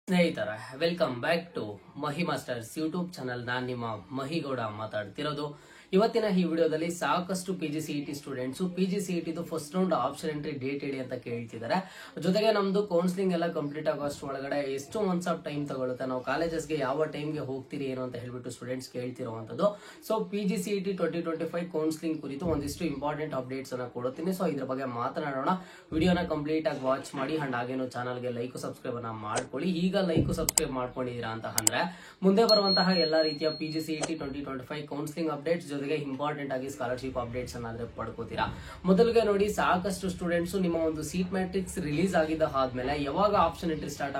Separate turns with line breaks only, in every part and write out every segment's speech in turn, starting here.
ಸ್ನೇಹಿತರ welcome back to Mahi masters YouTube channel. ನಾನು ನಿಮ್ಮ ಮಹಿಗೌಡ ಮಾತಾಡ್ತಿರೋದು. ಇವತ್ತಿನ ಈ ವಿಡಿಯೋದಲ್ಲಿ ಸಾಕಷ್ಟು PGCET students PGCET first round option entry date ಹೇಳಿ ಅಂತ ಕೇಳ್ತಿದ್ದಾರೆ. ಜೊತೆಗೆ ನಮ್ದು ಕೌನ್ಸಿಲಿಂಗ್ ಎಲ್ಲ ಕಂಪ್ಲೀಟ್ ಆಗೋಷ್ಟು ಒಳಗಡೆ ಎಷ್ಟು ಮಂತ್ಸ್ ಆಫ್ ಟೈಮ್ ತಗೊಳುತ್ತೆ, ನಾವು ಕಾಲೇಜಸ್ಗೆ ಯಾವ ಟೈಮ್ಗೆ ಹೋಗ್ತೀರಿ ಏನು ಅಂತ ಹೇಳ್ಬಿಟ್ಟು ಸ್ಟೂಡೆಂಟ್ಸ್ ಕೇಳ್ತಿರುವಂತದ್ದು. ಸೊ PGCET 2025 ಕೌನ್ಸಿಲಿಂಗ್ ಕುರಿತು ಒಂದಿಷ್ಟು ಇಂಪಾರ್ಟೆಂಟ್ ಅಪ್ಡೇಟ್ಸ್ ಅನ್ನ ಕೊಡುತ್ತೀನಿ. ಸೊ ಇದ್ರ ಬಗ್ಗೆ ಮಾತನಾಡೋಣ. ವಿಡಿಯೋನ ಕಂಪ್ಲೀಟ್ ಆಗಿ ವಾಚ್ ಮಾಡಿ ಅಂಡ್ ಹಾಗೇನು ಚಾನಲ್ಗೆ ಲೈಕ್ ಸಬ್ಸ್ಕ್ರೈಬ್ ಅನ್ನ ಮಾಡ್ಕೊಳ್ಳಿ. ಈಗ ಲೈಕ್ ಸಬ್ಸ್ಕ್ರೈಬ್ ಮಾಡ್ಕೊಂಡಿದ್ದೀರಾ ಅಂತ ಅಂದ್ರೆ ಮುಂದೆ ಬರುವಂತಹ ಎಲ್ಲಾ ರೀತಿಯ PGCET 2025 ಕೌನ್ಸಿಲಿಂಗ್ ಅಪ್ಡೇಟ್ಸ್ ಜೊತೆಗೆ ಇಂಪಾರ್ಟೆಂಟ್ ಆಗಿ ಸ್ಕಾಲರ್ಶಿಪ್ ಅಪ್ಡೇಟ್ಸ್ ಅನ್ನಾದ್ರೆ ಪಡ್ಕೋತೀರಾ. ಮೊದಲಿಗೆ ನೋಡಿ, ಸಾಕಷ್ಟು ಸ್ಟೂಡೆಂಟ್ಸ್ ನಿಮ್ಮ ಒಂದು ಸೀಟ್ ಮ್ಯಾಟ್ರಿಕ್ಸ್ ರಿಲೀಸ್ ಆಗಿದ್ದ ಆದ್ಮೇಲೆ ಯಾವಾಗ ಆಪ್ಷನ್ ಎಂಟ್ರಿ ಸ್ಟಾರ್ಟ್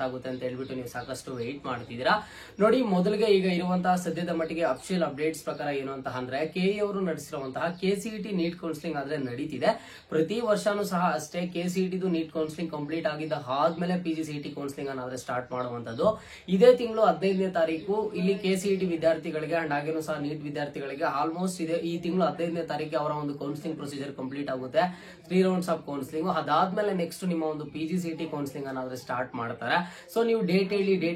ಆಗುತ್ತೆ ಅಂತ ಹೇಳ್ಬಿಟ್ಟು ನೀವು ಸಾಕಷ್ಟು ವೆಯ್ಟ್ ಮಾಡ್ತಿದ್ದೀರಾ. ನೋಡಿ, ಮೊದಲಿಗೆ ಈಗ ಇರುವಂತಹ ಸದ್ಯದ ಮಟ್ಟಿಗೆ ಅಫಿಷಿಯಲ್ ಅಪ್ಡೇಟ್ಸ್ ಪ್ರಕಾರ ಏನು ಅಂತ ಅಂದ್ರೆ KE ಅವರು ನಡೆಸಿರುವಂತಹ KCET ನೀಟ್ ಕೌನ್ಸಿಲಿಂಗ್ ಆದ್ರೆ ನಡೀತಿದೆ. ಪ್ರತಿ ವರ್ಷನೂ ಸಹ ಅಷ್ಟೇ KCET ನೀಟ್ ಕೌನ್ಸಿಲಿಂಗ್ ಕಂಪ್ಲೀಟ್ ಆಗಿದ್ದ ಆದ್ಮೇಲೆ PGCET ಕೌನ್ಸಿಲಿಂಗ್ ಅನ್ನಾದ್ರೆ ಸ್ಟಾರ್ಟ್ ಮಾಡುವಂತದ್ದು. ಇದೇ ತಿಂಗಳು 15ನೇ ತಾರೀಕು ಇಲ್ಲಿ KCET ವಿದ್ಯಾರ್ಥಿಗಳಿಗೆ ಅಂಡ್ ಹಾಗೇನು ಸಹ ನೀಟ್ ವಿದ್ಯಾರ್ಥಿಗಳಿಗೆ ಆಲ್ಮೋಸ್ಟ್ ಇದೆ. ಈ ತಿಂಗಳು 15ನೇ ತಾರೀಕು ಅವರ ಒಂದು ಕೌನ್ಸಿಲಿಂಗ್ ಪ್ರೊಸೀಜರ್ ಕಂಪ್ಲೀಟ್ ಆಗುತ್ತೆ. 3 ರೌಂಡ್ಸ್ ಆಫ್ ಕೌನ್ಸಿಲಿಂಗ್. ಅದಾದ್ಮೇಲೆ ನೆಕ್ಸ್ಟ್ ನಿಮ್ಮ ಒಂದು PGCET ಕೌನ್ಸಿಲಿಂಗ್ ಅನ್ನಾದ್ರೆ ಸ್ಟಾರ್ಟ್ ಮಾಡ್ತಾರೆ. ಸೊ ನೀವು ಡೇಟ್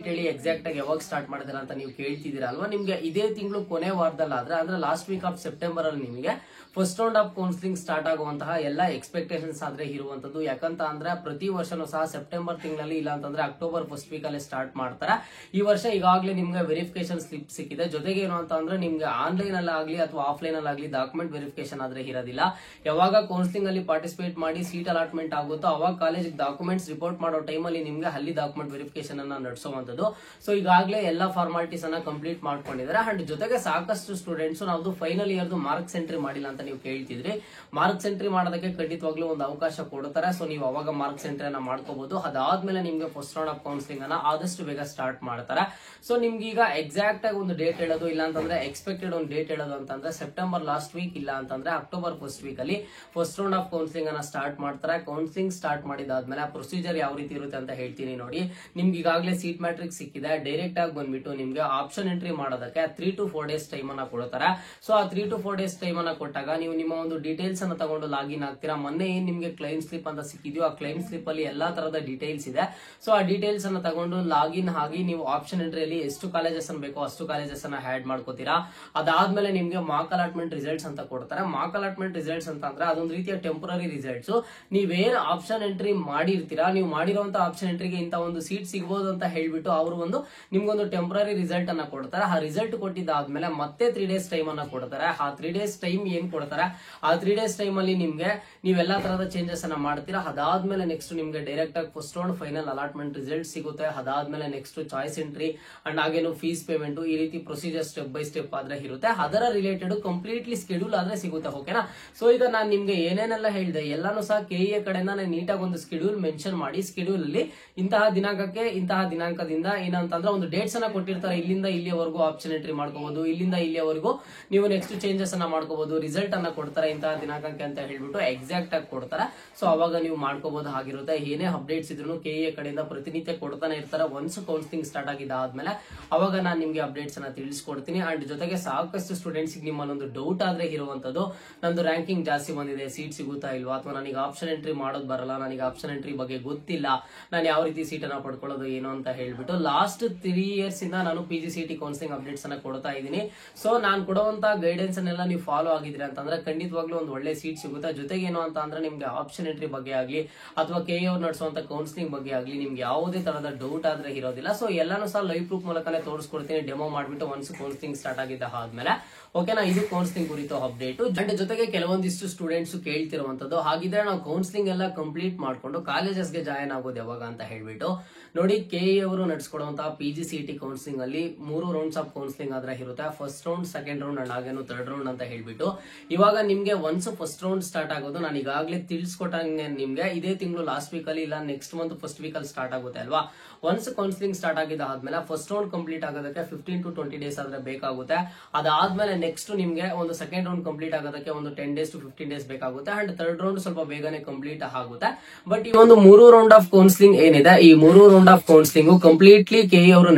ಹೇಳಿ ಎಕ್ಸಾಕ್ಟ್ ಆಗಿ ಯಾವಾಗ ಸ್ಟಾರ್ಟ್ ಮಾಡ್ತೀರಾ ಅಂತ ನೀವು ಕೇಳ್ತಿದ್ದೀರಾ ಅಲ್ವಾ. ನಿಮ್ಗೆ ಇದೇ ತಿಂಗಳು ಕೊನೆ ವಾರದಲ್ಲಾದ್ರೆ ಅಂದ್ರೆ ಲಾಸ್ಟ್ ವೀಕ್ ಆಫ್ ಸೆಪ್ಟೆಂಬರ್ ಅಲ್ಲಿ ನಿಮಗೆ first round of counselling start ಆಗುವಂತಹ ಎಲ್ಲ ಎಕ್ಸ್ಪೆಕ್ಟೇಷನ್ಸ್ ಆದ್ರೆ ಇರುವಂತದ್ದು. ಯಾಕಂತ ಅಂದ್ರೆ ಪ್ರತಿ ವರ್ಷನೂ ಸಹ ಸೆಪ್ಟೆಂಬರ್ ತಿಂಗಳಲ್ಲಿ ಇಲ್ಲ ಅಂತಂದ್ರೆ ಅಕ್ಟೋಬರ್ ಫಸ್ಟ್ ವೀಕ್ ಅಲ್ಲಿ ಸ್ಟಾರ್ಟ್ ಮಾಡ್ತಾರೆ. ಈ ವರ್ಷ ಈಗಾಗಲೇ ನಿಮ್ಗೆ ವೆರಿಫಿಕೇಶನ್ ಸ್ಲಿಪ್ ಸಿಕ್ಕಿದೆ. ಜೊತೆಗೆ ಏನು ಅಂತ ಅಂದ್ರೆ ನಿಮ್ಗೆ ಆನ್ಲೈನ್ ಅಲ್ಲಿ ಆಗ್ಲಿ ಅಥವಾ ಆಫ್ಲೈನ್ ಅಲ್ಲಿ ಆಗ್ಲಿ ಡಾಕ್ಯುಮೆಂಟ್ ವೆರಿಫಿಕೇಶನ್ ಆದ್ರೆ ಇರೋದಿಲ್ಲ. ಯಾವಾಗ ಕೌನ್ಸಿಲಿಂಗ್ ಅಲ್ಲಿ ಪಾರ್ಟಿಸಿಪೇಟ್ ಮಾಡಿ ಸೀಟ್ ಅಲಾಟ್ಮೆಂಟ್ ಆಗುತ್ತೋ ಅವಾಗ ಕಾಲೇಜ್ ಡಾಕ್ಯುಮೆಂಟ್ಸ್ ರಿಪೋರ್ಟ್ ಮಾಡೋ ಟೈಮಲ್ಲಿ ನಿಮ್ಗೆ ಅಲ್ಲಿ ಡಾಕ್ಯುಮೆಂಟ್ ವೆರಿಫಿಕೇಶನ್ ಅನ್ನ ನಡೆಸುವಂತದ್ದು. ಸೊ ಈಗಾಗಲೇ ಎಲ್ಲಾ ಫಾರ್ಮಾಲಿಟೀಸ್ ಅನ್ನ ಕಂಪ್ಲೀಟ್ ಮಾಡ್ಕೊಂಡಿದ್ದಾರೆ. ಅಂಡ್ ಜೊತೆಗೆ ಸಾಕಷ್ಟು ಸ್ಟೂಡೆಂಟ್ಸ್ ನಾವು ಫೈನಲ್ ಇಯರ್ ಮಾರ್ಕ್ಸ್ ಎಂಟ್ರಿ ಮಾಡಿಲ್ಲ ಅಂತ ನೀವು ಕೇಳ್ತಿದ್ರಿ. ಮಾರ್ಕ್ಸ್ ಎಂಟ್ರಿ ಮಾಡೋದಕ್ಕೆ ಖಂಡಿತವಾಗ್ಲೂ ಒಂದು ಅವಕಾಶ ಕೊಡ್ತಾರೆ. ಸೊ ನೀವು ಅವಾಗ ಮಾರ್ಕ್ಸ್ ಎಂಟ್ರಿ ಅನ್ನ ಮಾಡ್ಕೋಬಹುದು. ಅದಾದ್ಮೇಲೆ ನಿಮ್ಗೆ ಫಸ್ಟ್ ರೌಂಡ್ ಆಫ್ ಕೌನ್ಸಿಲಿಂಗ್ ಅನ್ನ ಆದಷ್ಟು ಬೇಗ ಸ್ಟಾರ್ಟ್ ಮಾಡ್ತಾರೆ. ಸೊ ನಿಮ್ಗೆ ಈಗ ಎಕ್ಸಾಕ್ಟ್ ಆಗಿ ಒಂದು ಡೇಟ್ ಹೇಳೋದು ಇಲ್ಲ ಅಂತಂದ್ರೆ ಎಕ್ಸ್ಪೆಕ್ಟೆಡ್ ಒಂದು ಡೇಟ್ ಹೇಳೋದು ಅಂತಂದ್ರೆ ಸೆಪ್ಟೆಂಬರ್ ಲಾಸ್ಟ್ ವೀಕ್ ಇಲ್ಲ ಅಂತಂದ್ರೆ ಅಕ್ಟೋಬರ್ ಫಸ್ಟ್ ವೀಕ್ ಅಲ್ಲಿ ಫಸ್ಟ್ ರೌಂಡ್ ಆಫ್ ಕೌನ್ಸಿಲಿಂಗ್ ಅನ್ನ ಸ್ಟಾರ್ಟ್ ಮಾಡ್ತಾರೆ. ಕೌನ್ಸಿಲಿಂಗ್ ಸ್ಟಾರ್ಟ್ ಮಾಡಿದಾದ್ಮೇಲೆ ಪ್ರೊಸೀಜರ್ ಯಾವ ರೀತಿ ಇರುತ್ತೆ ಅಂತ ಹೇಳ್ತೀನಿ ನೋಡಿ. ನಿಮ್ಗೆ ಈಗಾಗಲೇ ಸೀಟ್ ಮ್ಯಾಟ್ರಿಕ್ಸ್ ಸಿಕ್ಕಿದೆ. ಡೈರೆಕ್ಟ್ ಆಗಿ ಬಂದ್ಬಿಟ್ಟು ನಿಮ್ಗೆ ಆಪ್ಷನ್ ಎಂಟ್ರಿ ಮಾಡೋದಕ್ಕೆ 3 to 4 ಡೇಸ್ ಟೈಮ್ ಅನ್ನ ಕೊಡ್ತಾರೆ. ಸೊ ಆ 3 to 4 ಡೇಸ್ ಟೈಮ್ ಅನ್ನ ಕೊಟ್ಟಾಗ ನೀವು ನಿಮ್ಮ ಒಂದು ಡೀಟೇಲ್ಸ್ ಅನ್ನ ತಗೊಂಡು ಲಾಗಿನ್ ಆಗ್ತೀರಾ. ಮೊನ್ನೆ ಏನ್ ನಿಮ್ಗೆ ಕ್ಲೈಮ್ ಸ್ಲಿಪ್ ಅಂತ ಸಿಕ್ಕಿದ್ಯೋ ಆ ಕ್ಲೈಮ್ ಸ್ಲಿಪ್ ಅಲ್ಲಿ ಎಲ್ಲಾ ತರದ ಡೀಟೇಲ್ಸ್ ಇದೆ. ಸೊ ಆ ಡೀಟೇಲ್ಸ್ ಅನ್ನ ತಗೊಂಡು ಲಾಗಿನ್ ಆಗಿ ನೀವು ಆಪ್ಷನ್ ಎಂಟ್ರಿಯಲ್ಲಿ ಎಷ್ಟು ಕಾಲೇಜಸ್ ಅನ್ನು ಬೇಕೋ ಅಷ್ಟು ಕಾಲೇಜಸ್ ಅನ್ನ ಆಡ್ ಮಾಡ್ಕೋತೀರಾ. ಅದಾದ್ಮೇಲೆ ನಿಮ್ಗೆ ಮಾರ್ಕ್ ಅಲಾಟ್ಮೆಂಟ್ ರಿಸಲ್ಟ್ಸ್ ಅಂತ ಕೊಡ್ತಾರೆ. ಮಾರ್ಕ್ ಅಲಾಟ್ಮೆಂಟ್ ರಿಸಲ್ಟ್ಸ್ ಅಂತ ಅಂದ್ರೆ ಅದೊಂದು ರೀತಿಯ ಟೆಂಪರರಿ ರಿಸಲ್ಟ್ಸ್. ನೀವೇನ್ ಆಪ್ಷನ್ ಎಂಟ್ರಿ ಮಾಡಿರ್ತೀರಾ, ನೀವು ಮಾಡಿರುವಂತ ಆಪ್ಷನ್ ಎಂಟ್ರಿಗೆ ಇಂತ ಒಂದು ಸೀಟ್ ಸಿಗಬಹುದು ಅಂತ ಹೇಳ್ಬಿಟ್ಟು ಅವರು ಒಂದು ನಿಮ್ಗೊಂದು ಟೆಂಪರರಿ ರಿಸಲ್ಟ್ ಅನ್ನ ಕೊಡ್ತಾರೆ. ಆ ರಿಸಲ್ಟ್ ಕೊಟ್ಟಿದ್ದಾದ್ಮೇಲೆ ಮತ್ತೆ 3 ಡೇಸ್ ಟೈಮ್ ಅನ್ನ ಕೊಡ್ತಾರೆ. ಆ 3 ಡೇಸ್ ಟೈಮ್ ಏನ್ ಕೊಡ್ತಾರೆ, ಆ 3 ಡೇಸ್ ಟೈಮ್ ಅಲ್ಲಿ ನಿಮ್ಗೆ ನೀವೆಲ್ಲಾ ತರದ ಚೇಂಜಸ್ ಅನ್ನ ಮಾಡ್ತೀರಾ. ಅದಾದ್ಮೇಲೆ ನೆಕ್ಸ್ಟ್ ನಿಮ್ಗೆ ಡೈರೆಕ್ಟ್ ಆಗಿ first round final allotment result ಸಿಗುತ್ತೆ. ಅದಾದ್ಮೇಲೆ ನೆಕ್ಸ್ಟ್ ಚಾಯ್ಸ್ ಎಂಟ್ರಿ ಅಂಡ್ ಹಾಗೇನು ಫೀಸ್ ಪೇಮೆಂಟ್, ಈ ರೀತಿ ಪ್ರೊಸೀಜರ್ ಸ್ಟೆಪ್ ಬೈ ಸ್ಟೆಪ್ ಆದ್ರೆ ಇರುತ್ತೆ. ಅದರ ರಿಲೇಟೆಡ್ ಕಂಪ್ಲೀಟ್ಲಿ ಸ್ಕೆಡ್ಯೂಲ್ ಆದ್ರೆ ಸಿಗುತ್ತೆ. ಓಕೆನಾ. ಸೊ ಈಗ ನಾನು ನಿಮ್ಗೆ ಏನೇನೆಲ್ಲ ಹೇಳಿದೆ ಎಲ್ಲಾನು ಸಹ KE ಕಡೆಯಿಂದ ನೀಟಾಗಿ ಒಂದು ಸ್ಕೆಡ್ಯೂಲ್ ಮೆನ್ಷನ್ ಮಾಡಿ, ಸ್ಕೆಡ್ಯೂಲ್ ಅಲ್ಲಿ ಇಂತಹ ದಿನಾಂಕಕ್ಕೆ ಇಂತಹ ದಿನಾಂಕದಿಂದ ಏನಂತಂದ್ರೆ ಒಂದು ಡೇಟ್ಸ್ ಅನ್ನ ಕೊಟ್ಟಿರ್ತಾರೆ. ಇಲ್ಲಿಂದ ಇಲ್ಲಿಯವರೆಗೂ ಆಪ್ಷನ್ ಎಂಟ್ರಿ ಮಾಡ್ಕೋಬಹುದು, ಇಲ್ಲಿಂದ ಇಲ್ಲಿಯವರೆಗೂ ನೀವು ನೆಕ್ಸ್ಟ್ ಚೇಂಜಸ್ ಅನ್ನ ಮಾಡ್ಕೋಬಹುದು. ರಿಸಲ್ಟ್ ಅನ್ನ ಕೊಡ್ತಾರೆ ಇಂತಹ ದಿನಾಂಕಕ್ಕೆ ಅಂತ ಹೇಳ್ಬಿಟ್ಟು ಎಕ್ಸಾಕ್ಟ್ ಆಗಿ ಕೊಡ್ತಾರೆ. ಸೊ ಅವಾಗ ನೀವು ಮಾಡ್ಕೋಬಹುದು ಆಗಿರುತ್ತೆ. ಏನೇ ಅಪ್ಡೇಟ್ಸ್ ಇದ್ರು KE ಕಡೆಯಿಂದ ಪ್ರತಿನಿತ್ಯ ಕೊಡ್ತಾನೆ ಇರ್ತಾರೆ. ಒನ್ಸ್ ಕೌನ್ಸಿಲಿಂಗ್ ಸ್ಟಾರ್ಟ್ ಆಗಿದ್ದಾದ್ಮೇಲೆ ಅವಾಗ ನಾನು ನಿಮ್ಗೆ ಅಪ್ಡೇಟ್ಸ್ ಅನ್ನ ತಿಳಿಸ್ಕೊಡ್ತೀನಿ. ಅಂಡ್ ಜೊತೆಗೆ ಸಾಕಷ್ಟು ಸ್ಟೂಡೆಂಟ್ಸ್ ನಿಮ್ಮಲ್ಲಿ ಒಂದು ಡೌಟ್ ಆದ್ರೆ ಇರುವಂತದ್ದು, ನಂದು ರ್ಯಾಂಕಿಂಗ್ ಜಾಸ್ತಿ ಬಂದಿದೆ, ಸೀಟ್ ಸಿಗುತ್ತಾ ಇಲ್ವಾ, ಅಥವಾ ನನಗೆ ಆಪ್ಷನ್ ಎಂಟ್ರಿ ಮಾಡೋದು ಬರಲ್ಲ, ನನಗೆ ಆಪ್ಷನ್ ಎಂಟ್ರಿ ಬಗ್ಗೆ ಗೊತ್ತಿಲ್ಲ, ನಾನು ಯಾವ ರೀತಿ ಸೀಟ್ ಅನ್ನ ಪಡ್ಕೊಳ್ಳೋದು ಏನು ಅಂತ ಹೇಳ್ಬಿಟ್ಟು ಲಾಸ್ಟ್ 3 years ಇಂದ ನಾನು PGCET ಕೌನ್ಸಿಲಿಂಗ್ ಅಪ್ಡೇಟ್ಸ್ ಅನ್ನ ಕೊಡ್ತಾ ಇದ್ದೀನಿ. ಸೊ ನಾನು ಕೊಡುವಂತ ಗೈಡೆನ್ಸ್ ಅನ್ನೆಲ್ಲ ನೀವು ಫಾಲೋ ಆಗಿದ್ರಿ ಅಂತಂದ್ರೆ ಖಂಡಿತವಾಗ್ಲೂ ಒಂದು ಒಳ್ಳೆ ಸೀಟ್ ಸಿಗುತ್ತೆ. ಜೊತೆಗೆ ಏನು ಅಂತ ಅಂದ್ರೆ ನಿಮ್ಗೆ ಆಪ್ಷನ್ ಎಂಟ್ರಿ ಬಗ್ಗೆ ಆಗ್ಲಿ ಅಥವಾ KE ಅವ್ರು ನಡೆಸುವಂತ ಕೌನ್ಸಿಲಿಂಗ್ ಬಗ್ಗೆ ಆಗ್ಲಿ ನಿಮ್ಗೆ ಯಾವುದೇ ತರದ ಡೌಟ್ ಆದ್ರೆ ಇರೋದಿಲ್ಲ. ಸೊ ಎಲ್ಲಾನು ಸಹ ಲೈವ್ ಪ್ರೂಫ್ ಮೂಲಕನೇ ತೋರಿಸ್ಕೊಡ್ತೀನಿ, ಡೆಮೋ ಮಾಡ್ಬಿಟ್ಟು ಒನ್ಸ್ ಕೌನ್ಸಿಲಿಂಗ್ ಸ್ಟಾರ್ಟ್ ಆಗಿದ್ದ ಆದ್ಮೇಲೆ. ಓಕೆನಾ. ಇದು ಕೌನ್ಸಿಲಿಂಗ್ ಕುರಿತು ಅಪ್ಡೇಟ್. ಅಂಡ್ ಜೊತೆಗೆ ಕೆಲವೊಂದಿಷ್ಟು ಸ್ಟೂಡೆಂಟ್ಸ್ ಕೇಳ್ತಿರುವಂತದ್ದು, ಹಾಗಿದ್ರೆ ನಾವು ಕೌನ್ಸಿಲಿಂಗ್ ಎಲ್ಲ ಕಂಪ್ಲೀಟ್ ಮಾಡ್ಕೊಂಡು ಕಾಲೇಜಸ್ಗೆ ಜಾಯಿನ್ ಆಗೋದು ಯಾವಾಗ ಅಂತ ಹೇಳ್ಬಿಟ್ಟು ನೋಡಿ. KE ಅವರು ನಡೆಸ್ಕೊಡುವಂತಹ PGCET ಕೌನ್ಸಿಲಿಂಗ್ ಅಲ್ಲಿ 3 ರೌಂಡ್ಸ್ ಆಫ್ ಕೌನ್ಸಿಲಿಂಗ್ ಆದ್ರೆ ಇರುತ್ತೆ. First round, second round and ಹಾಗೇನು ಥರ್ಡ್ ರೌಂಡ್ ಅಂತ ಹೇಳ್ಬಿಟ್ಟು ಇವಾಗ ನಿಮ್ಗೆ ಒನ್ಸ್ ಫಸ್ಟ್ ರೌಂಡ್ ಸ್ಟಾರ್ಟ್ ಆಗೋದು ನಾನು ಈಗಾಗಲೇ ತಿಳಿಸ್ಕೊಟ್ಟಂಗೆ ನಿಮ್ಗೆ ಇದೇ ತಿಂಗಳು ಲಾಸ್ಟ್ ವೀಕ್ ಅಲ್ಲಿ ಇಲ್ಲ ನೆಕ್ಸ್ಟ್ ಮಂತ್ ಫಸ್ಟ್ ವೀಕ್ ಅಲ್ಲಿ ಸ್ಟಾರ್ಟ್ ಆಗುತ್ತೆ ಅಲ್ವಾ. ಒನ್ಸ್ ಕೌನ್ಸಿಲಿಂಗ್ ಸ್ಟಾರ್ಟ್ ಆಗಿದ್ದಾದ್ಮೇಲೆ ಫಸ್ಟ್ ರೌಂಡ್ ಕಂಪ್ಲೀಟ್ ಆಗೋದಕ್ಕೆ 15 to 20 ಡೇಸ್ ಆದ್ರೆ ಬೇಕಾಗುತ್ತೆ. ಅದಾದ್ಮೇಲೆ ನೆಕ್ಸ್ಟ್ ನಿಮ್ಗೆ ಒಂದು ಸೆಕೆಂಡ್ ರೌಂಡ್ ಕಂಪ್ಲೀಟ್ ಆಗೋದಕ್ಕೆ ಒಂದು 10 days to 15 days ಬೇಕಾಗುತ್ತೆ ಅಂಡ್ ಥರ್ಡ್ ರೌಂಡ್ ಸ್ವಲ್ಪ ಬೇಗನೆ ಕಂಪ್ಲೀಟ್ ಆಗುತ್ತೆ. ಬಟ್ ಈ ಒಂದು 3 ರೌಂಡ್ ಆಫ್ ಕೌನ್ಸಿಲಿಂಗ್ ಏನಿದೆ, ಈ 3 round of counselling completely KE ಅವರು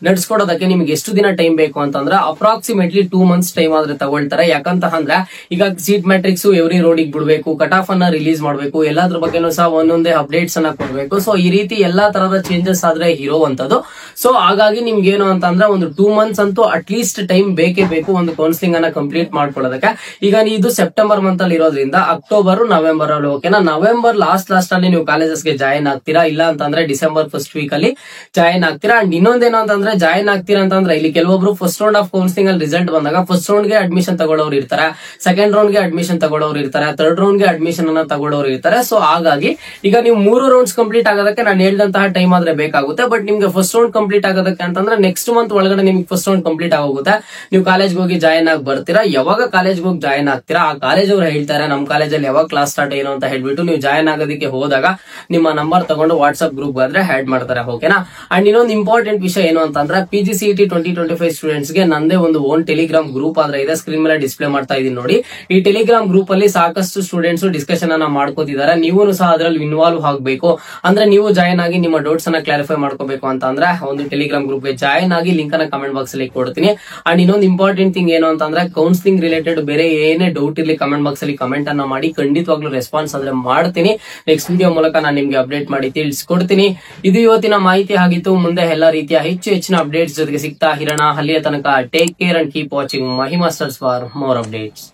ನಡ್ಸ್ಕೊಡೋದಕ್ಕೆ ನಿಮ್ಗೆ ಎಷ್ಟು ದಿನ ಟೈಮ್ ಬೇಕು ಅಂತಂದ್ರೆ ಅಪ್ರಾಕ್ಸಿಮೇಟ್ಲಿ 2 months ಟೈಮ್ ಆದ್ರೆ ತಗೊಳ್ತಾರೆ. ಯಾಕಂತ ಅಂದ್ರೆ ಈಗ ಸೀಟ್ ಮ್ಯಾಟ್ರಿಕ್ಸ್ ಎವ್ರಿ ರೋಡಿಗೆ ಬಿಡಬೇಕು, ಕಟ್ ಆಫ್ ಅನ್ನ ರಿಲೀಸ್ ಮಾಡಬೇಕು, ಎಲ್ಲಾದ್ರ ಬಗ್ಗೆನೂ ಸಹ ಒಂದೊಂದೇ ಅಪ್ಡೇಟ್ಸ್ ಅನ್ನ ಕೊಡ್ಬೇಕು. ಸೊ ಈ ರೀತಿ ಎಲ್ಲಾ ತರದ ಚೇಂಜಸ್ ಆದ್ರೆ ಇರುವಂತದ್ದು. ಸೊ ಹಾಗಾಗಿ ನಿಮ್ಗೆ ಏನು ಅಂತಂದ್ರೆ ಒಂದು 2 months ಅಂತೂ ಅಟ್ ಲೀಸ್ಟ್ ಟೈಮ್ ಬೇಕೇ ಬೇಕು ಒಂದು ಕೌನ್ಸಿಲಿಂಗ್ ಅನ್ನ ಕಂಪ್ಲೀಟ್ ಮಾಡ್ಕೊಳ್ಳೋದಕ್ಕೆ. ಈಗ ಇದು ಸೆಪ್ಟೆಂಬರ್ ಮಂತ್ ಅಲ್ಲಿ ಇರೋದ್ರಿಂದ ಅಕ್ಟೋಬರ್ ನವೆಂಬರ್ ಅಲ್ಲಿ ಓಕೆನಾ, ನವೆಂಬರ್ ಲಾಸ್ಟ್ ಅಲ್ಲಿ ನೀವು ಕಾಲೇಜಸ್ಗೆ ಜಾಯಿನ್ ಆಗ್ತೀರಾ, ಇಲ್ಲ ಅಂತಂದ್ರೆ ಡಿಸೆಂಬರ್ ಫಸ್ಟ್ ವೀಕ್ ಅಲ್ಲಿ ಜಾಯಿನ್ ಆಗ್ತೀರಾ. ಅಂಡ್ ಇನ್ನೊಂದೇನು ಅಂತಂದ್ರೆ ಜಾಯಿನ್ ಆಗ್ತೀರಾ ಅಂತಂದ್ರೆ ಇಲ್ಲಿ ಕೆಲವೊಬ್ರು ಫಸ್ಟ್ ರೌಂಡ್ ಆಫ್ ಕೌನ್ಸಿಲಿಂಗ್ ಅಲ್ಲಿ ರಿಸಲ್ಟ್ ಬಂದಾಗ ಫಸ್ಟ್ ರೌಂಡ್ ಗೆ ಅಡ್ಮಿಷನ್ ತಗೊಳ್ಳೋರು ಇರ್ತಾರೆ, ಸೆಕೆಂಡ್ ರೌಂಡ್ ಗೆ ಅಡ್ಮಿಷನ್ ತಗೊಳ್ಳೋರು ಇರ್ತಾರೆ, ಥರ್ಡ್ ರೌಂಡ್ ಗೆ ಅಡ್ಮಿಷನ್ ಅನ್ನ ತಗೊಳ್ಳೋರು ಇರ್ತಾರೆ. ಸೊ ಹಾಗಾಗಿ ಈಗ ನೀವು 3 ರೌಂಡ್ಸ್ ಕಂಪ್ಲೀಟ್ ಆಗೋದಕ್ಕೆ ನಾನು ಹೇಳಿದಂತಹ ಟೈಮ್ ಆದ್ರೆ ಬೇಕಾಗುತ್ತೆ. ಬಟ್ ನಿಮ್ಗೆ ಫಸ್ಟ್ ರೌಂಡ್ ಕಂಪ್ಲೀಟ್ ಆಗೋದಕ್ಕೆ ಅಂತಂದ್ರೆ ನೆಕ್ಸ್ಟ್ ಮಂತ್ ಒಳಗಡೆ ನಿಮ್ಗೆ ಫಸ್ಟ್ ರೌಂಡ್ ಕಂಪ್ಲೀಟ್ ಆಗೋಗುತ್ತೆ. ನೀವು ಕಾಲೇಜ್ಗೆ ಹೋಗಿ ಜಾಯಿನ್ ಆಗಿ ಬರ್ತೀರಾ. ಯಾವಾಗ ಕಾಲೇಜ್ಗೆ ಹೋಗಿ ಜಾಯಿನ್ ಆಗ್ತೀರಾ ಆ ಕಾಲೇಜ್ ಅವ್ರು ಹೇಳ್ತಾರೆ ನಮ್ಮ ಕಾಲೇಜಲ್ಲಿ ಯಾವಾಗ ಕ್ಲಾಸ್ ಸ್ಟಾರ್ಟ್ ಏನು ಅಂತ ಹೇಳ್ಬಿಟ್ಟು ನೀವು ಜಾಯಿನ್ ಆಗೋದಕ್ಕೆ ಹೋದಾಗ ನಿಮ್ಮ ನಂಬರ್ ತಗೊಂಡು ವಾಟ್ಸ್ಆಪ್ ಗ್ರೂಪ್ ಆದ್ರೆ ಆಡ್ ಮಾಡ್ತಾರೆ ಓಕೆನಾ. ಅಂಡ್ ಇನ್ನೊಂದು ಇಂಪಾರ್ಟೆಂಟ್ ವಿಷಯ ಏನು ಅಂತಂದ್ರೆ PGCET 2025 ಸ್ಟೂಡೆಂಟ್ಸ್ ಗೆ ನಂದೇ ಒಂದು ಓನ್ ಟೆಲಿಗ್ರಾಮ್ ಗ್ರೂಪ್ ಆದ್ರೆ ಇದೆ, ಸ್ಕ್ರೀನ್ ಮೇಲೆ ಡಿಸ್ಪ್ಲೇ ಮಾಡ್ತಾ ಇದೀನಿ ನೋಡಿ. ಈ ಟೆಲಿಗ್ರಾಮ್ ಗ್ರೂಪ್ ಅಲ್ಲಿ ಸಾಕಷ್ಟು ಸ್ಟೂಡೆಂಟ್ಸ್ ಡಿಸ್ಕಷನ್ ಅನ್ನ ಮಾಡ್ಕೋತಿದ್ದಾರೆ. ನೀವು ಸಹ ಅದರಲ್ಲಿ ಇನ್ವಾಲ್ವ್ ಆಗಬೇಕು ಅಂದ್ರೆ ನೀವು ಜಾಯಿನ್ ಆಗಿ ನಿಮ್ಮ ಡೌಟ್ಸ್ ಅನ್ನ ಕ್ಲಾರಿಫೈ ಮಾಡ್ಕೋಬೇಕು ಅಂತ ಅಂದ್ರೆ ಒಂದು ಟೆಲಿಗ್ರಾಮ್ ಗ್ರೂಪ್ ಗೆ ಜಾಯಿನ್ ಆಗಿ ಲಿಂಕ್ ಅನ್ನ ಕಮೆಂಟ್ ಬಾಕ್ಸ್ ಅಲ್ಲಿ ಕೊಡ್ತೀನಿ. ಅಂಡ್ ಇನ್ನೊಂದು ಇಂಪಾರ್ಟೆಂಟ್ ಥಿಂಗ್ ಏನು ಅಂತಂದ್ರೆ ಕೌನ್ಸಿಲಿಂಗ್ ರಿಲೇಟೆಡ್ ಬೇರೆ ಏನೇ ಡೌಟ್ ಇರ್ಲಿ ಕಮೆಂಟ್ ಬಾಕ್ಸ್ ಅಲ್ಲಿ ಕಮೆಂಟ್ ಅನ್ನ ಮಾಡಿ, ಖಂಡಿತವಾಗ್ಲೂ ರೆಸ್ಪಾನ್ಸ್ ಆದ್ರೆ ಮಾಡ್ತೀನಿ. ನೆಕ್ಸ್ಟ್ ವಿಡಿಯೋ ಮೂಲಕ ನಾನು ನಿಮ್ಗೆ ಅಪ್ಡೇಟ್ ಮಾಡಿ ತಿಳಿಸ್ಕೊಡ್ತೀನಿ. ಇದು ಇವತ್ತಿನ ಮಾಹಿತಿ ಆಗಿತ್ತು. ಮುಂದೆ ಎಲ್ಲಾ ರೀತಿಯ ಹೆಚ್ಚಿನ ಅಪ್ಡೇಟ್ಸ್ ಜೊತೆಗೆ ಸಿಗ್ತಾ ಇರೋಣ. ಅಲ್ಲಿಯ ತನಕ take care and keep watching Mahi masters for more updates.